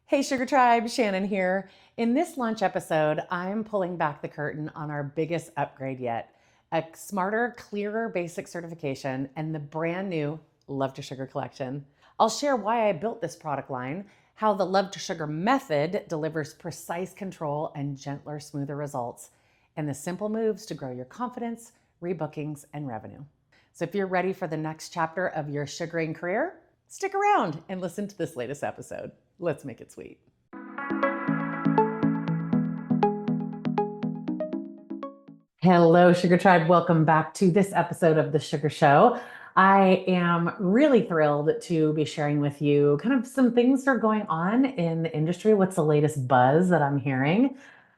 Hey Sugar Tribe, Shannon here. In this launch episode, I'm pulling back the curtain on our biggest upgrade yet, a smarter, clearer basic certification and the brand new Love2Sugar Collection. I'll share why I built this product line, how the Love2Sugar method delivers precise control and gentler, smoother results, and the simple moves to grow your confidence, rebookings, and revenue. So if you're ready for the next chapter of your sugaring career, stick around and listen to this latest episode. Let's make it sweet. Hello, Sugar Tribe. Welcome back to this episode of The Sugar Show. I am really thrilled to be sharing with you kind of some things that are going on in the industry. What's the latest buzz that I'm hearing?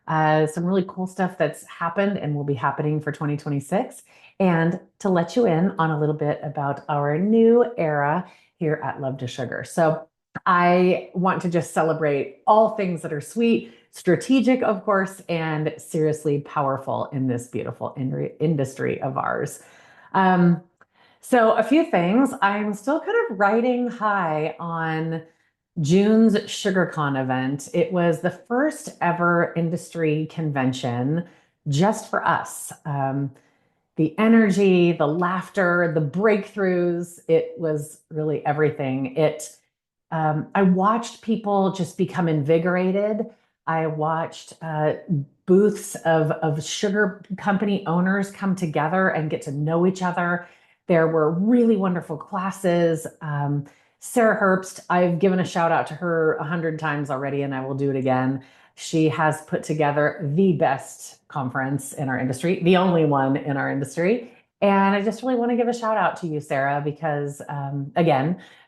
Some really cool stuff that's happened and will be happening for 2026. And to let you in on a little bit about our new era here at Love2Sugar. So I want to just celebrate all things that are sweet, strategic, of course, and seriously powerful in this beautiful industry of ours. Um, so, a few things. I'm still kind of riding high on June's SugarCon event. It was the first ever industry convention just for us. The energy, the laughter, the breakthroughs, it was really everything. I watched people just become invigorated. I watched booths of sugar company owners come together and get to know each other. There were really wonderful classes. Sarah Herbst, I've given a shout out to her 100 times already, and I will do it again. She has put together the best conference in our industry, the only one in our industry. And I just really want to give a shout out to you, Sarah, because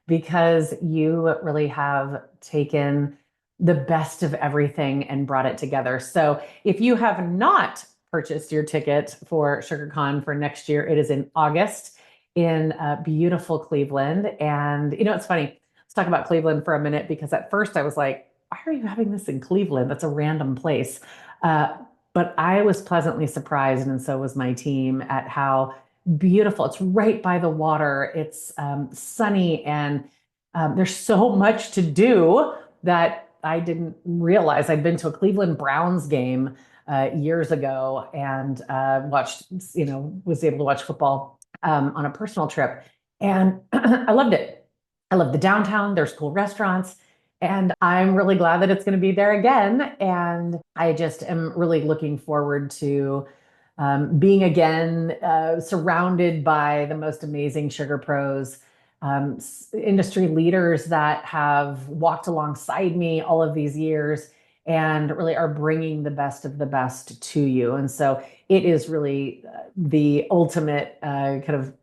because you really have taken the best of everything and brought it together. So if you have not purchased your ticket for SugarCon for next year, it is in August in beautiful Cleveland. And it's funny. Let's talk about Cleveland for a minute, because at first I was like, why are you having this in Cleveland? That's a random place. But I was pleasantly surprised, and so was my team, at how beautiful. It's right by the water. It's sunny, and there's so much to do that I didn't realize. I'd been to a Cleveland Browns game years ago and watched, was able to watch football on a personal trip. And I loved it. I love the downtown. There's cool restaurants. And I'm really glad that it's going to be there again. And I just am really looking forward to being again surrounded by the most amazing sugar pros, industry leaders that have walked alongside me all of these years and really are bringing the best of the best to you. And so it is really the ultimate kind of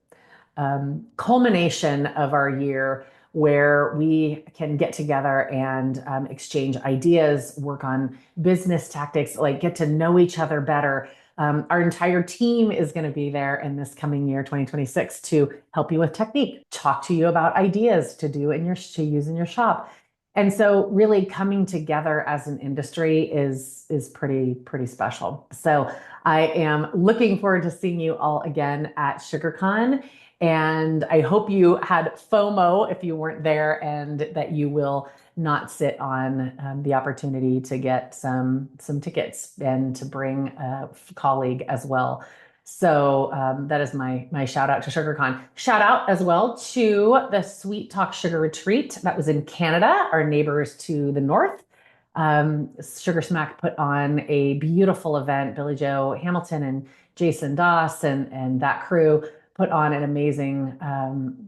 culmination of our year, where we can get together and exchange ideas, work on business tactics, like get to know each other better. Our entire team is going to be there in this coming year, 2026, to help you with technique, talk to you about ideas to use in your shop. And so really coming together as an industry is pretty special. So I am looking forward to seeing you all again at SugarCon. And I hope you had FOMO if you weren't there, and that you will not sit on the opportunity to get some tickets and to bring a colleague as well. So that is my shout out to SugarCon. Shout out as well to the Sweet Talk Sugar Retreat that was in Canada, our neighbors to the north. Sugar Smack put on a beautiful event. Billy Joe Hamilton and Jason Doss and that crew put on an amazing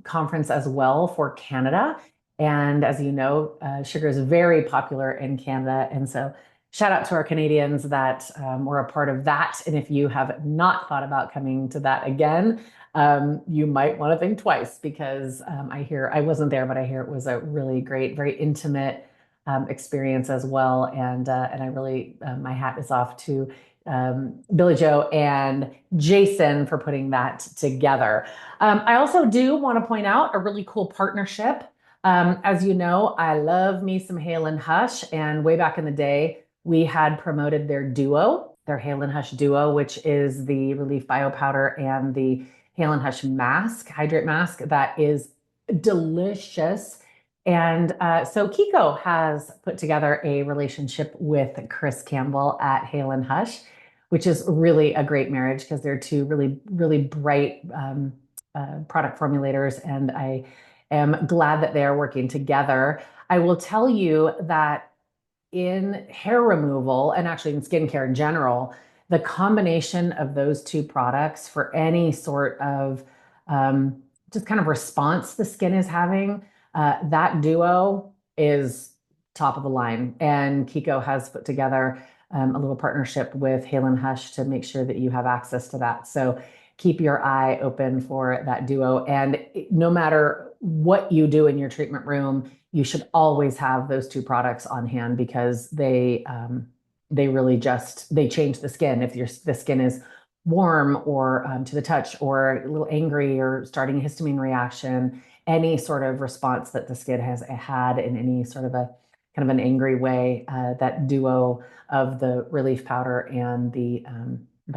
conference as well for Canada. And as you know, sugar is very popular in Canada. And so shout out to our Canadians that were a part of that. And if you have not thought about coming to that again, you might want to think twice, because I wasn't there, but I hear it was a really great, very intimate experience as well. And I really, my hat is off to Billy Joe and Jason for putting that together. I also do want to point out a really cool partnership. As you know, I love me some Hale and Hush, and way back in the day, we had promoted their duo, their Hale and Hush duo, which is the Relief Bio Powder and the Hale and Hush mask, hydrate mask, that is delicious. And so Kiko has put together a relationship with Chris Campbell at Hale and Hush, which is really a great marriage because they're two really, really bright product formulators. And I am glad that they are working together. I will tell you that in hair removal and actually in skincare in general, the combination of those two products for any sort of um, just kind of response the skin is having, that duo is top of the line. And Kiko has put together a little partnership with Hale and Hush to make sure that you have access to that. So keep your eye open for that duo. And no matter what you do in your treatment room, you should always have those two products on hand because they really just they change the skin. If the skin is warm or to the touch or a little angry or starting a histamine reaction, any sort of response that the skin has had in any sort of a kind of an angry way, that duo of the relief powder and the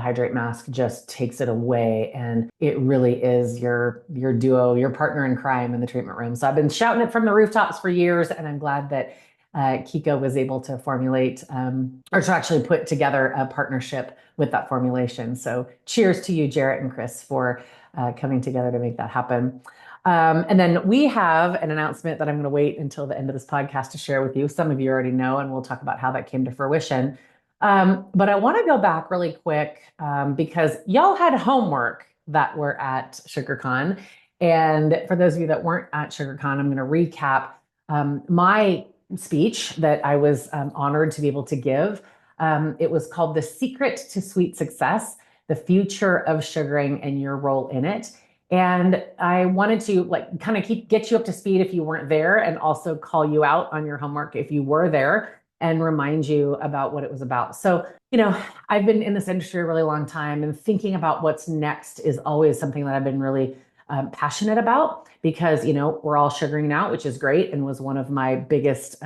hydrate mask just takes it away, and it really is your duo, your partner in crime in the treatment room. So I've been shouting it from the rooftops for years, and I'm glad that Kiko was able to formulate or to actually put together a partnership with that formulation. So cheers to you, Jarrett and Chris, for coming together to make that happen. And then we have an announcement that I'm going to wait until the end of this podcast to share with you. Some of you already know, and we'll talk about how that came to fruition. But I want to go back really quick because y'all had homework that were at SugarCon. And for those of you that weren't at SugarCon, I'm going to recap my speech that I was honored to be able to give. It was called The Secret to Sweet Success, the Future of Sugaring and Your Role in It. And I wanted to like kind of get you up to speed if you weren't there, and also call you out on your homework if you were there and remind you about what it was about. So, I've been in this industry a really long time, and thinking about what's next is always something that I've been really passionate about because, we're all sugaring now, which is great, and was one of my biggest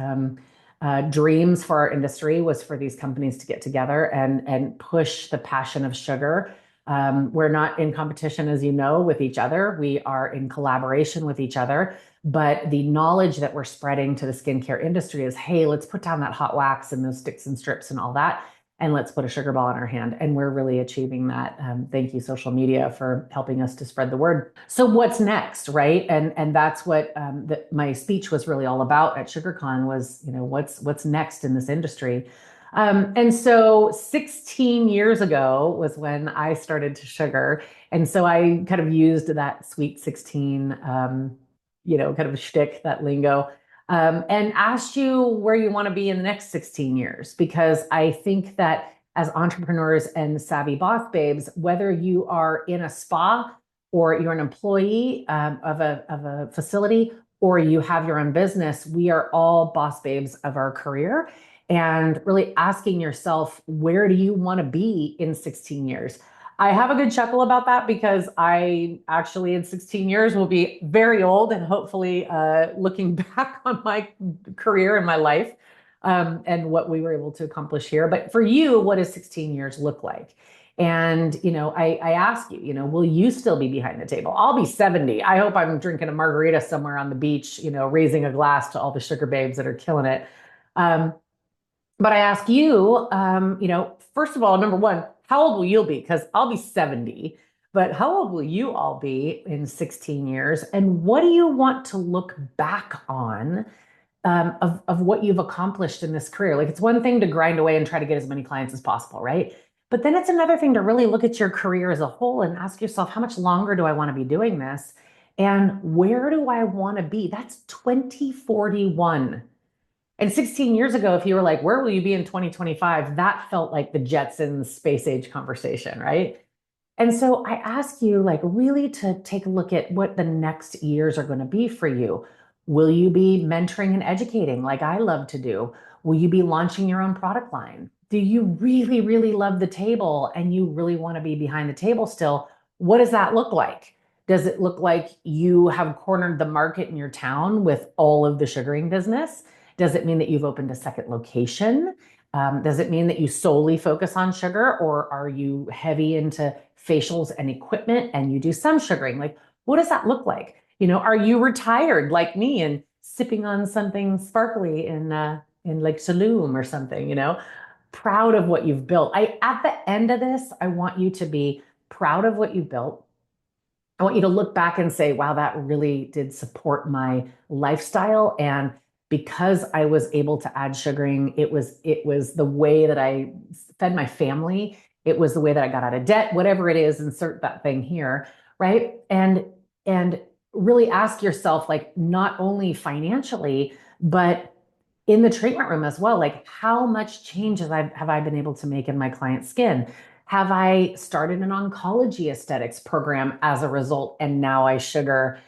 dreams for our industry was for these companies to get together and push the passion of sugar. We're not in competition, as you know, with each other. We are in collaboration with each other. But the knowledge that we're spreading to the skincare industry is, hey, let's put down that hot wax and those sticks and strips and all that, and let's put a sugar ball in our hand. And we're really achieving that. Thank you, social media, for helping us to spread the word. So what's next, right? And that's what my speech was really all about at SugarCon was, what's next in this industry. And so 16 years ago was when I started to sugar. And so I kind of used that sweet 16, kind of shtick, that lingo, and asked you where you want to be in the next 16 years. Because I think that as entrepreneurs and savvy boss babes, whether you are in a spa or you're an employee of a facility or you have your own business, we are all boss babes of our career, and really asking yourself, where do you want to be in 16 years? I have a good chuckle about that because I actually, in 16 years, will be very old and hopefully looking back on my career and my life and what we were able to accomplish here. But for you, what does 16 years look like? And, I ask you, will you still be behind the table? I'll be 70. I hope I'm drinking a margarita somewhere on the beach, raising a glass to all the sugar babes that are killing it. But I ask you, first of all, number one, how old will you be? Because I'll be 70, but how old will you all be in 16 years? And what do you want to look back on of what you've accomplished in this career? Like, it's one thing to grind away and try to get as many clients as possible, right? But then it's another thing to really look at your career as a whole and ask yourself, how much longer do I want to be doing this? And where do I want to be? That's 2041. And 16 years ago, if you were like, where will you be in 2025? That felt like the Jetsons space age conversation, right? And so I ask you, like, really to take a look at what the next years are going to be for you. Will you be mentoring and educating like I love to do? Will you be launching your own product line? Do you really, really love the table and you really want to be behind the table still? What does that look like? Does it look like you have cornered the market in your town with all of the sugaring business? Does it mean that you've opened a second location? Does it mean that you solely focus on sugar, or are you heavy into facials and equipment and you do some sugaring? Like, what does that look like? Are you retired like me and sipping on something sparkly in like Saloon or something, proud of what you've built. At the end of this, I want you to be proud of what you built. I want you to look back and say, wow, that really did support my lifestyle. And because I was able to add sugaring, it was the way that I fed my family. It was the way that I got out of debt, whatever it is, insert that thing here, right? And really ask yourself, like, not only financially, but in the treatment room as well, like how much change have I been able to make in my client's skin? Have I started an oncology aesthetics program as a result? And now I sugar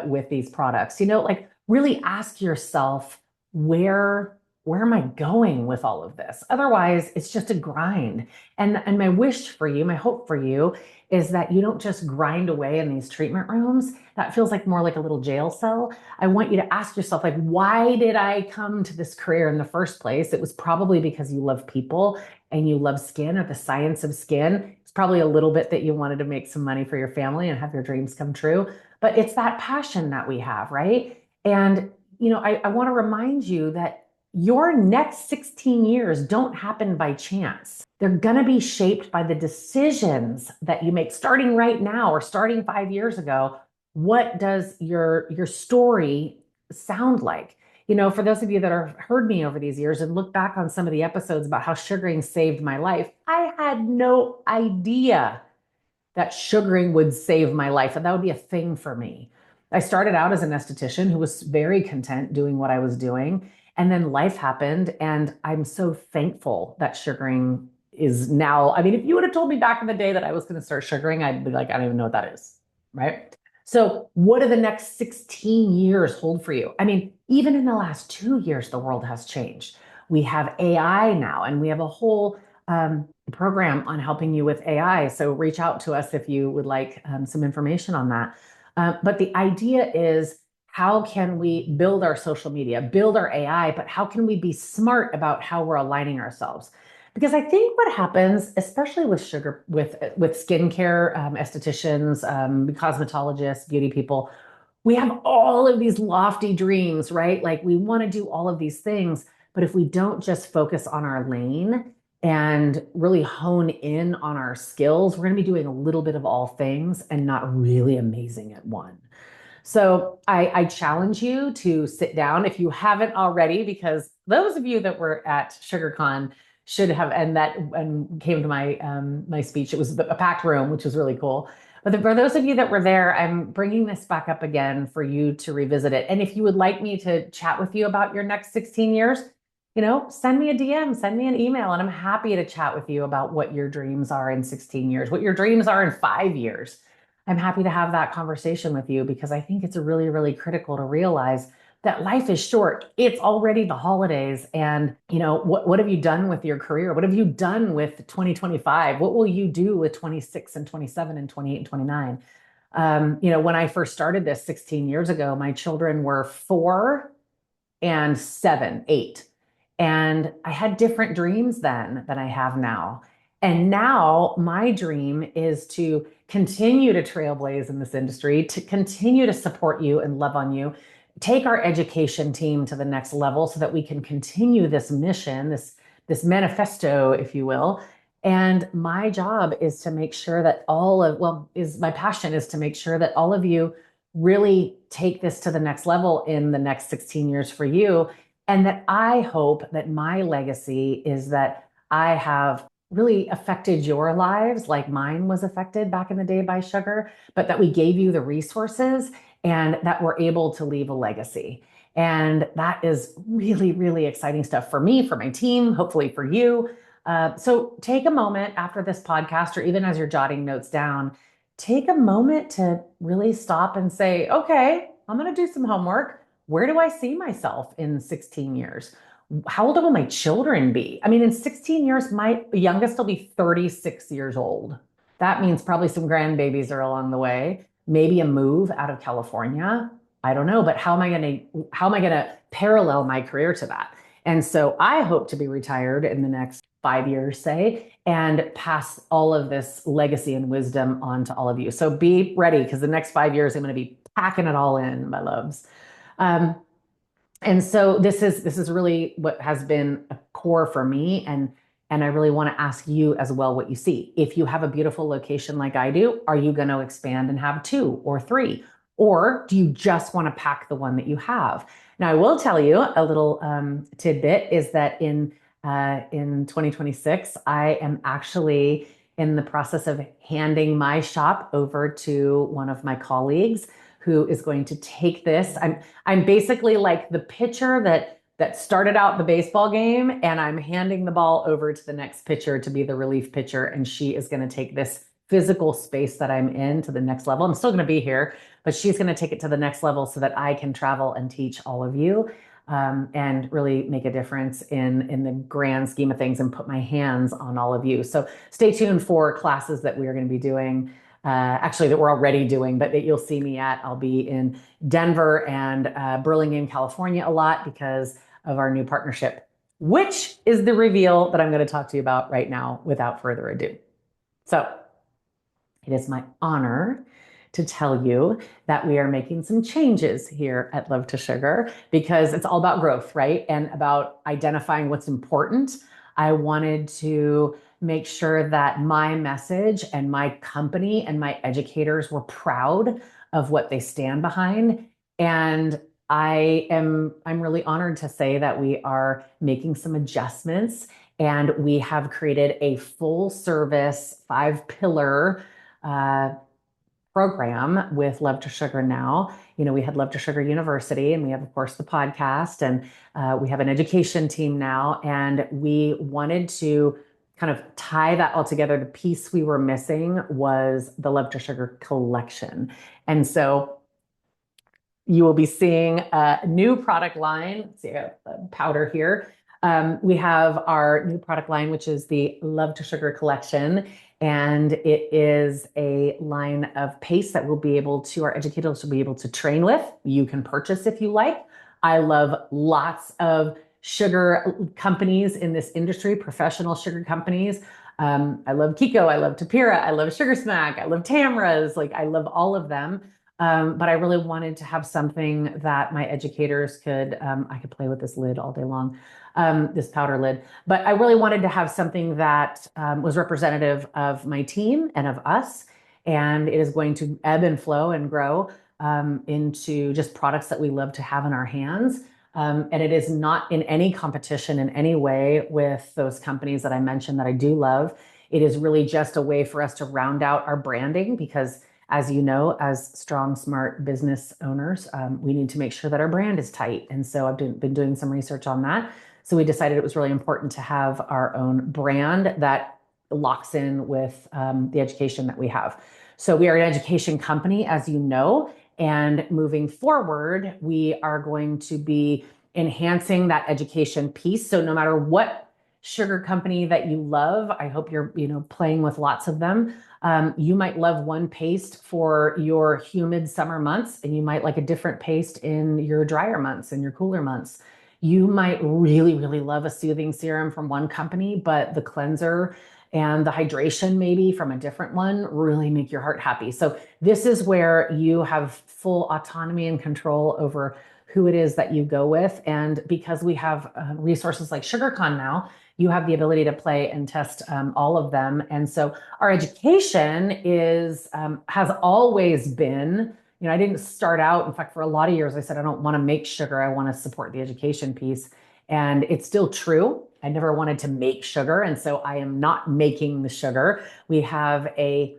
with these products. Like really ask yourself where am I going with all of this? Otherwise, it's just a grind. And my wish for you, my hope for you is that you don't just grind away in these treatment rooms. That feels like more like a little jail cell. I want you to ask yourself, like, why did I come to this career in the first place? It was probably because you love people and you love skin or the science of skin. It's probably a little bit that you wanted to make some money for your family and have your dreams come true. But it's that passion that we have, right? And, I want to remind you that your next 16 years don't happen by chance. They're going to be shaped by the decisions that you make starting right now or starting 5 years ago. What does your story sound like? For those of you that have heard me over these years and look back on some of the episodes about how sugaring saved my life, I had no idea that sugaring would save my life and that would be a thing for me. I started out as an esthetician who was very content doing what I was doing. And then life happened. And I'm so thankful that sugaring is now. I mean, if you would have told me back in the day that I was going to start sugaring, I'd be like, I don't even know what that is. Right. So, what do the next 16 years hold for you? I mean, even in the last 2 years, the world has changed. We have AI now, and we have a whole program on helping you with AI. So reach out to us if you would like some information on that. But the idea is, how can we build our social media, build our AI, but how can we be smart about how we're aligning ourselves? Because I think what happens, especially with sugar, with skincare, estheticians, cosmetologists, beauty people, we have all of these lofty dreams, right? Like we want to do all of these things, but if we don't just focus on our lane and really hone in on our skills, we're going to be doing a little bit of all things and not really amazing at one. So I challenge you to sit down if you haven't already, because those of you that were at SugarCon should have, and came to my speech. It was a packed room, which was really cool. But for those of you that were there, I'm bringing this back up again for you to revisit it. And if you would like me to chat with you about your next 16 years, send me a DM, send me an email, and I'm happy to chat with you about what your dreams are in 16 years, what your dreams are in 5 years. I'm happy to have that conversation with you because I think it's really, really critical to realize that life is short. It's already the holidays. And, what have you done with your career? What have you done with 2025? What will you do with 26 and 27 and 28 and 29? When I first started this 16 years ago, my children were 4 and 7, 8. And I had different dreams then than I have now. And now my dream is to continue to trailblaze in this industry, to continue to support you and love on you, take our education team to the next level so that we can continue this mission, this manifesto, if you will. And my job is to make sure that my passion is to make sure that all of you really take this to the next level in the next 16 years for you. And that I hope that my legacy is that I have really affected your lives like mine was affected back in the day by sugar, but that we gave you the resources and that we're able to leave a legacy. And that is really, really exciting stuff for me, for my team, hopefully for you. So take a moment after this podcast, or even as you're jotting notes down, take a moment to really stop and say, okay, I'm going to do some homework. Where do I see myself in 16 years? How old will my children be? I mean, in 16 years, my youngest will be 36 years old. That means probably some grandbabies are along the way, maybe a move out of California. I don't know, but how am I going to parallel my career to that? And so I hope to be retired in the next 5 years, say, and pass all of this legacy and wisdom on to all of you. So be ready, because the next 5 years, I'm going to be packing it all in, my loves. Um, And so this is really what has been a core for me, and I really want to ask you as well what you see. If you have a beautiful location like I do, are you going to expand and have two or three, or do you just want to pack the one that you have? Now, I will tell you a little tidbit is that in 2026, I am actually in the process of handing my shop over to one of my colleagues who is going to take this. I'm basically like the pitcher that started out the baseball game, and I'm handing the ball over to the next pitcher to be the relief pitcher, and she is going to take this physical space that I'm in to the next level. I'm still going to be here, but she's going to take it to the next level so that I can travel and teach all of you, and really make a difference in the grand scheme of things and put my hands on all of you. So stay tuned for classes that we are going to be doing. Actually, that we're already doing, but that you'll see me at. I'll be in Denver and Burlingame, California a lot because of our new partnership, which is the reveal that I'm going to talk to you about right now without further ado. So it is my honor to tell you that we are making some changes here at Love2Sugar because it's all about growth, right? And about identifying what's important. I wanted to make sure that my message and my company and my educators were proud of what they stand behind. And I'm really honored to say that we are making some adjustments, and we have created a full service 5 pillar uh, program with Love2Sugar now. We had Love2Sugar University, and we have, of course, the podcast, and we have an education team now. And we wanted to kind of tie that all together. The piece we were missing was the Love2Sugar collection. And so you will be seeing a new product line. Let's see, I got a powder here. We have our new product line, which is the Love2Sugar Collection. And it is a line of paste that our educators will be able to train with. You can purchase if you like. I love lots of sugar companies in this industry, professional sugar companies. I love Kiko, I love Tapira, I love Sugar Smack, I love Tamra's, like I love all of them. But I really wanted to have something that my educators I could play with this lid all day long, this powder lid. But I really wanted to have something that was representative of my team and of us. And it is going to ebb and flow and grow into just products that we love to have in our hands. And it is not in any competition in any way with those companies that I mentioned that I do love. It is really just a way for us to round out our branding because, as you know, as strong, smart business owners, we need to make sure that our brand is tight. And so I've been doing some research on that. So we decided it was really important to have our own brand that locks in with the education that we have. So we are an education company, as you know, and moving forward, we are going to be enhancing that education piece. So no matter what sugar company that you love, I hope you're, playing with lots of them. You might love one paste for your humid summer months, and you might like a different paste in your drier months and your cooler months. You might really, really love a soothing serum from one company, but the cleanser and the hydration maybe from a different one really make your heart happy. So this is where you have full autonomy and control over who it is that you go with. And because we have resources like SugarCon now, you have the ability to play and test all of them. And so our education has always been, I didn't start out. In fact, for a lot of years, I said, I don't want to make sugar. I want to support the education piece. And it's still true. I never wanted to make sugar. And so I am not making the sugar. We have an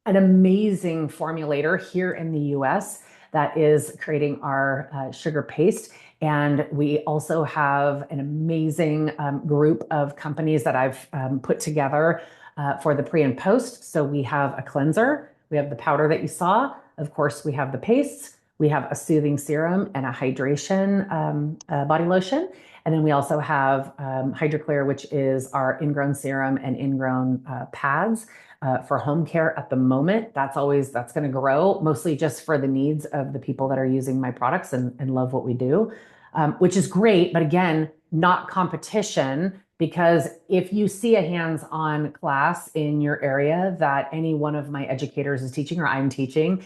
amazing formulator here in the US that is creating our sugar paste. And we also have an amazing group of companies that I've put together for the pre and post. So we have a cleanser, we have the powder that you saw. Of course, we have the pastes, we have a soothing serum and a hydration body lotion. And then we also have HydroClear, which is our ingrown serum and ingrown pads for home care at the moment. That's going to grow mostly just for the needs of the people that are using my products and love what we do, which is great. But again, not competition, because if you see a hands-on class in your area that any one of my educators is teaching or I'm teaching,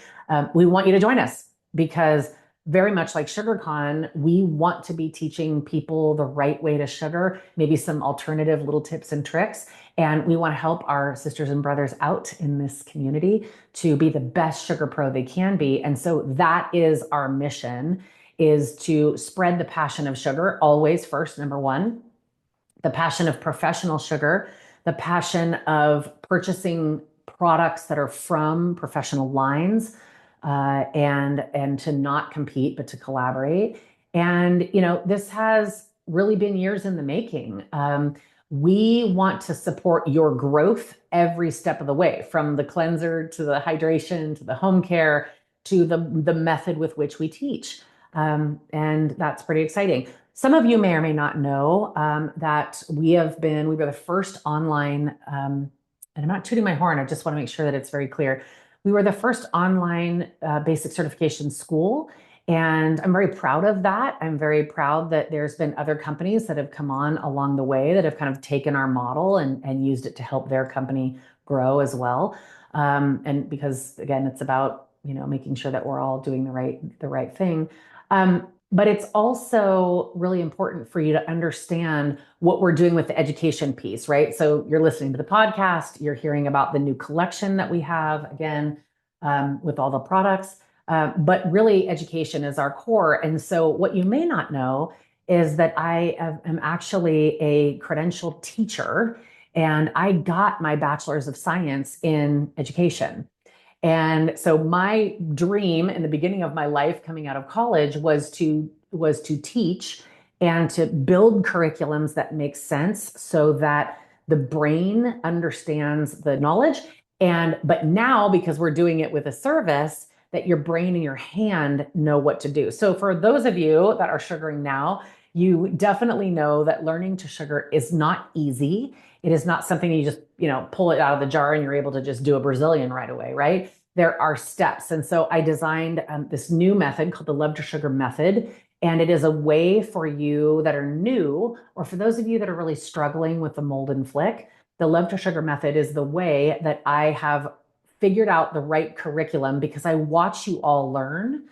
we want you to join us because very much like SugarCon, we want to be teaching people the right way to sugar, maybe some alternative little tips and tricks. And we want to help our sisters and brothers out in this community to be the best sugar pro they can be. And so that is our mission, is to spread the passion of sugar, always first, number one, the passion of professional sugar, the passion of purchasing products that are from professional lines, and to not compete but to collaborate. And this has really been years in the making. We want to support your growth every step of the way, from the cleanser to the hydration to the home care to the method with which we teach. And that's pretty exciting. Some of you may or may not know that we were the first online, and I'm not tooting my horn, I just want to make sure that it's very clear. We were the first online basic certification school, and I'm very proud of that. I'm very proud that there's been other companies that have come on along the way that have kind of taken our model and used it to help their company grow as well. And because again, it's about making sure that we're all doing the right thing. But it's also really important for you to understand what we're doing with the education piece, right? So you're listening to the podcast, you're hearing about the new collection that we have, again, with all the products. But really, education is our core. And so what you may not know is that am actually a credentialed teacher, and I got my bachelor's of science in education. And so my dream in the beginning of my life coming out of college was to teach and to build curriculums that make sense so that the brain understands the knowledge. But now, because we're doing it with a service, that your brain and your hand know what to do. So for those of you that are sugaring now, you definitely know that learning to sugar is not easy. It is not something you just, pull it out of the jar and you're able to just do a Brazilian right away, right? There are steps. And so I designed this new method called the Love2Sugar method. And it is a way for you that are new, or for those of you that are really struggling with the mold and flick. The Love2Sugar method is the way that I have figured out the right curriculum because I watch you all learn.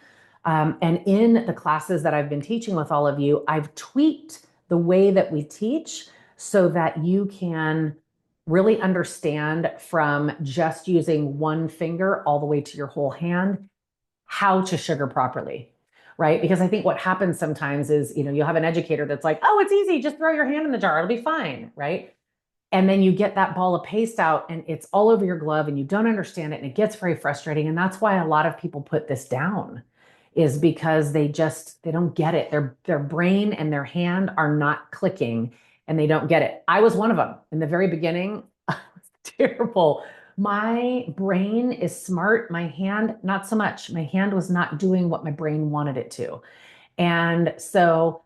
And in the classes that I've been teaching with all of you, I've tweaked the way that we teach so that you can really understand, from just using one finger all the way to your whole hand, how to sugar properly, right? Because I think what happens sometimes is, you'll have an educator that's like, oh, it's easy, just throw your hand in the jar, it'll be fine, right? And then you get that ball of paste out and it's all over your glove and you don't understand it and it gets very frustrating. And that's why a lot of people put this down, is because they don't get it. Their brain and their hand are not clicking and they don't get it. I was one of them in the very beginning. I was terrible. My brain is smart. My hand, not so much. My hand was not doing what my brain wanted it to. And so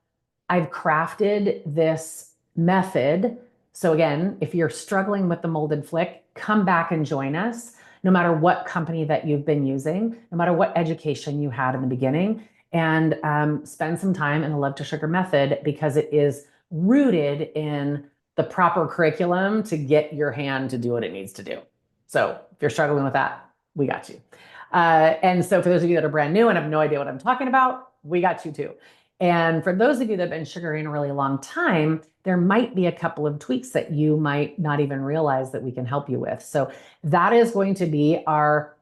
I've crafted this method. So again, if you're struggling with the molded flick, come back and join us, no matter what company that you've been using, no matter what education you had in the beginning, and spend some time in the Love2Sugar method, because it is rooted in the proper curriculum to get your hand to do what it needs to do. So if you're struggling with that, we got you. And so for those of you that are brand new and have no idea what I'm talking about, we got you too. And for those of you that have been sugaring a really long time, there might be a couple of tweaks that you might not even realize that we can help you with. So that is going to be our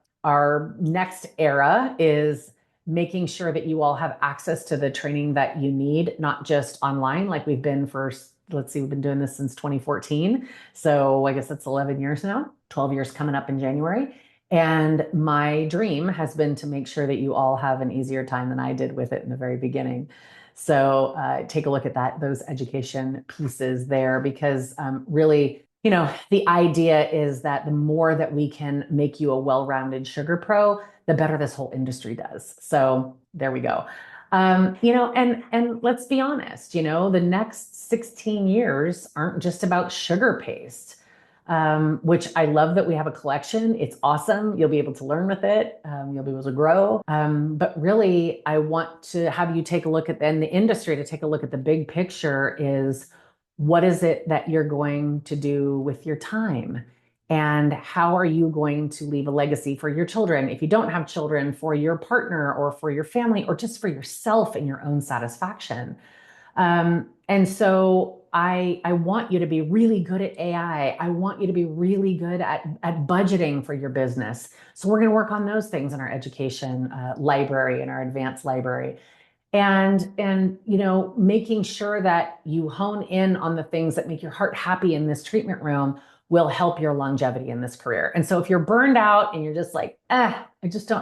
next era, is making sure that you all have access to the training that you need, not just online like we've been for, let's see, we've been doing this since 2014. So I guess that's 11 years now, 12 years coming up in January. And my dream has been to make sure that you all have an easier time than I did with it in the very beginning. So take a look at those education pieces there, because really, the idea is that the more that we can make you a well-rounded sugar pro, the better this whole industry does. So there we go. And let's be honest, the next 16 years aren't just about sugar paste. Which I love that we have a collection. It's awesome. You'll be able to learn with it. You'll be able to grow. But really, I want to have you take a look at, and the industry to take a look at the big picture, is what is it that you're going to do with your time? And how are you going to leave a legacy for your children? If you don't have children, for your partner or for your family, or just for yourself and your own satisfaction. And so I want you to be really good at AI. I want you to be really good at budgeting for your business. So we're going to work on those things in our education library, in our advanced library. And making sure that you hone in on the things that make your heart happy in this treatment room will help your longevity in this career. And so if you're burned out and you're just like, I'm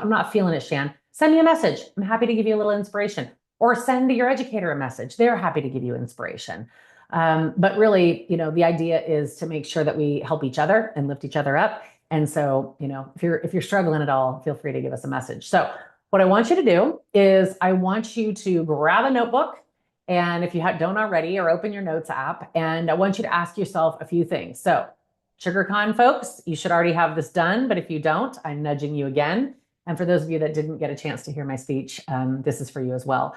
not feeling it, Shan, send me a message. I'm happy to give you a little inspiration. Or send your educator a message. They're happy to give you inspiration. But really, the idea is to make sure that we help each other and lift each other up. And so, if you're struggling at all, feel free to give us a message. So what I want you to do is I want you to grab a notebook, and if you don't already, or open your notes app, and I want you to ask yourself a few things. So SugarCon folks, you should already have this done, but if you don't, I'm nudging you again. And for those of you that didn't get a chance to hear my speech, this is for you as well.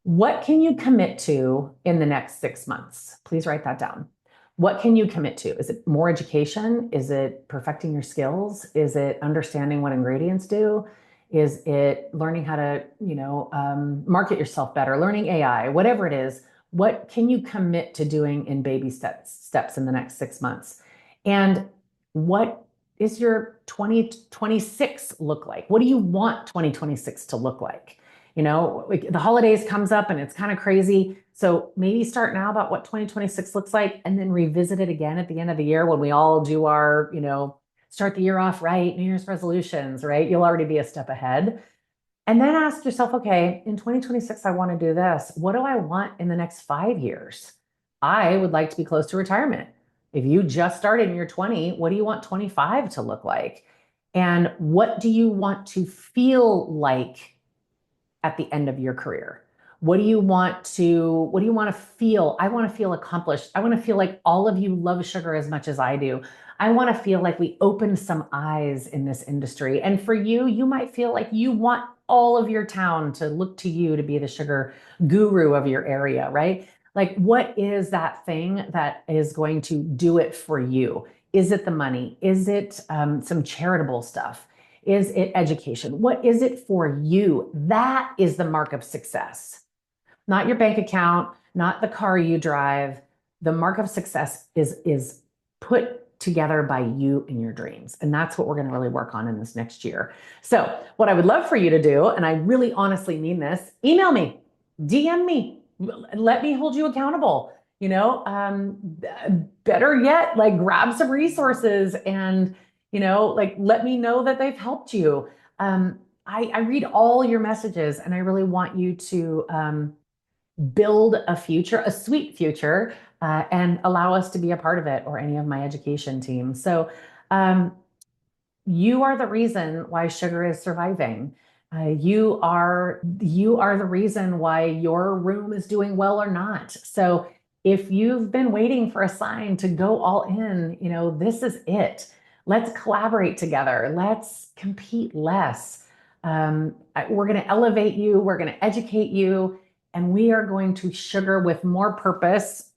What can you commit to in the next 6 months? Please write that down. What can you commit to? Is it more education? Is it perfecting your skills? Is it understanding what ingredients do? Is it learning how to, market yourself better, learning AI, whatever it is? What can you commit to doing in baby steps in the next 6 months? And what is your 2026 look like? What do you want 2026 to look like? The holidays comes up and it's kind of crazy. So maybe start now about what 2026 looks like, and then revisit it again at the end of the year when we all do our, start the year off right, New Year's resolutions, right? You'll already be a step ahead. And then ask yourself, okay, in 2026, I want to do this. What do I want in the next 5 years? I would like to be close to retirement. If you just started in your 20, what do you want 25 to look like? And what do you want to feel like at the end of your career? What do you want to feel? I want to feel accomplished. I want to feel like all of you love sugar as much as I do. I want to feel like we opened some eyes in this industry. And for you, you might feel like you want all of your town to look to you to be the sugar guru of your area, right? Like, what is that thing that is going to do it for you? Is it the money? Is it some charitable stuff? Is it education? What is it for you? That is the mark of success. Not your bank account, not the car you drive. The mark of success is put together by you and your dreams. And that's what we're going to really work on in this next year. So what I would love for you to do, and I really honestly mean this, email me, DM me, let me hold you accountable. Better yet, like, grab some resources and, let me know that they've helped you. I read all your messages, and I really want you to build a future, a sweet future, and allow us to be a part of it, or any of my education team. So you are the reason why sugar is surviving. You are the reason why your room is doing well or not. So if you've been waiting for a sign to go all in, this is it. Let's collaborate together. Let's compete less. We're going to elevate you. We're going to educate you, and we are going to sugar with more purpose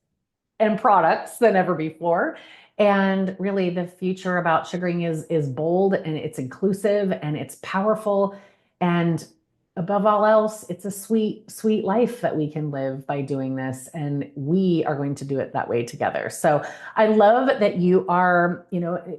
and products than ever before. And really, the future about sugaring is bold, and it's inclusive, and it's powerful. And above all else, it's a sweet, sweet life that we can live by doing this. And we are going to do it that way together. So I love that you are,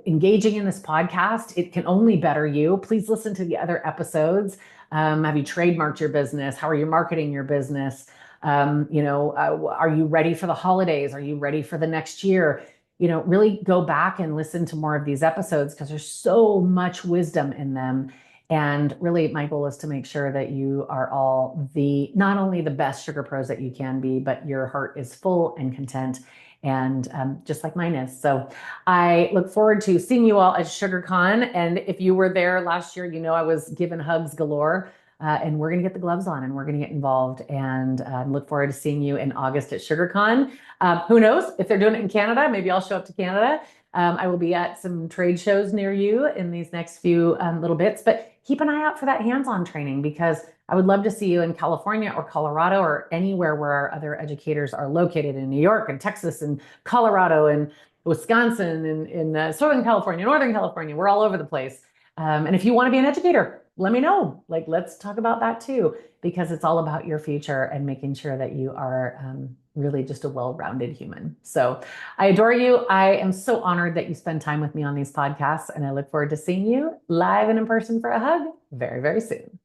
engaging in this podcast. It can only better you. Please listen to the other episodes. Have you trademarked your business? How are you marketing your business? Are you ready for the holidays? Are you ready for the next year? Really go back and listen to more of these episodes, because there's so much wisdom in them. And really, my goal is to make sure that you are all not only the best sugar pros that you can be, but your heart is full and content, and just like mine is. So I look forward to seeing you all at SugarCon. And if you were there last year, I was giving hugs galore. And we're going to get the gloves on, and we're going to get involved, and look forward to seeing you in August at SugarCon. Who knows if they're doing it in Canada? Maybe I'll show up to Canada. I will be at some trade shows near you in these next few little bits, but keep an eye out for that hands-on training, because I would love to see you in California or Colorado, or anywhere where our other educators are located, in New York and Texas and Colorado and Wisconsin, in Southern California, Northern California. We're all over the place. And if you want to be an educator, let me know. Like, let's talk about that too, because it's all about your future and making sure that you are really just a well-rounded human. So I adore you. I am so honored that you spend time with me on these podcasts, and I look forward to seeing you live and in person for a hug very, very soon.